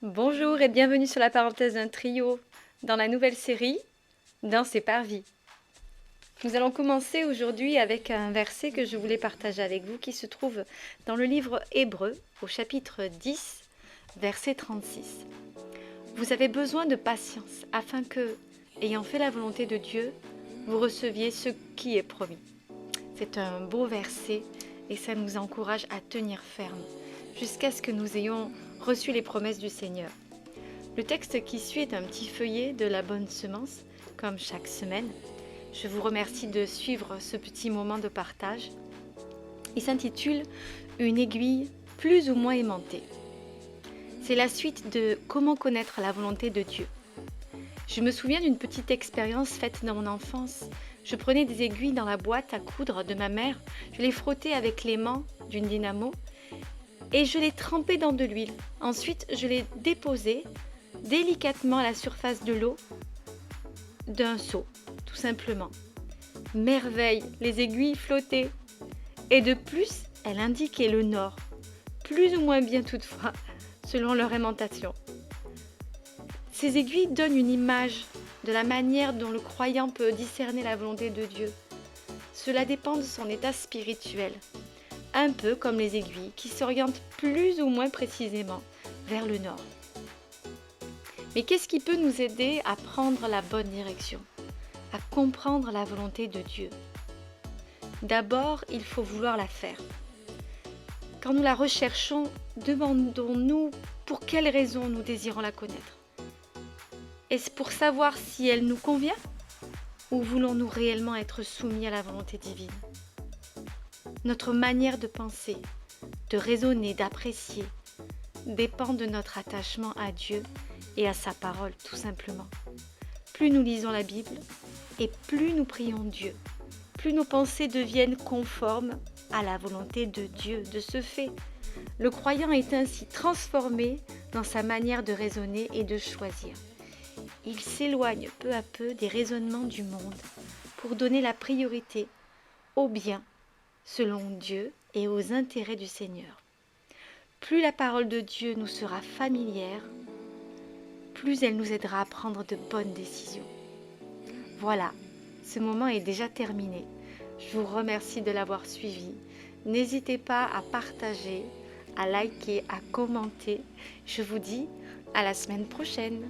Bonjour et bienvenue sur la parenthèse d'un trio dans la nouvelle série Danser par vie. Nous allons commencer aujourd'hui avec un verset que je voulais partager avec vous qui se trouve dans le livre Hébreux au chapitre 10, verset 36. Vous avez besoin de patience afin que, ayant fait la volonté de Dieu, vous receviez ce qui est promis. C'est un beau verset et ça nous encourage à tenir ferme jusqu'à ce que nous ayons reçu les promesses du Seigneur. Le texte qui suit est un petit feuillet de la bonne semence, comme chaque semaine. Je vous remercie de suivre ce petit moment de partage. Il s'intitule « Une aiguille plus ou moins aimantée ». C'est la suite de « Comment connaître la volonté de Dieu ». Je me souviens d'une petite expérience faite dans mon enfance. Je prenais des aiguilles dans la boîte à coudre de ma mère, je les frottais avec l'aimant d'une dynamo et je les trempais dans de l'huile. Ensuite, je les déposais délicatement à la surface de l'eau d'un seau, tout simplement. Merveille, les aiguilles flottaient. Et de plus, elles indiquaient le nord, plus ou moins bien toutefois, selon leur aimantation. Ces aiguilles donnent une image de la manière dont le croyant peut discerner la volonté de Dieu. Cela dépend de son état spirituel, un peu comme les aiguilles qui s'orientent plus ou moins précisément vers le nord. Mais qu'est-ce qui peut nous aider à prendre la bonne direction, à comprendre la volonté de Dieu? D'abord, il faut vouloir la faire. Quand nous la recherchons, demandons-nous pour quelles raisons nous désirons la connaître. Est-ce pour savoir si elle nous convient ou voulons-nous réellement être soumis à la volonté divine? Notre manière de penser, de raisonner, d'apprécier dépend de notre attachement à Dieu et à sa parole, tout simplement. Plus nous lisons la Bible et plus nous prions Dieu, plus nos pensées deviennent conformes à la volonté de Dieu. De ce fait, le croyant est ainsi transformé dans sa manière de raisonner et de choisir. Il s'éloigne peu à peu des raisonnements du monde pour donner la priorité au bien selon Dieu et aux intérêts du Seigneur. Plus la parole de Dieu nous sera familière, plus elle nous aidera à prendre de bonnes décisions. Voilà, ce moment est déjà terminé. Je vous remercie de l'avoir suivi. N'hésitez pas à partager, à liker, à commenter. Je vous dis à la semaine prochaine.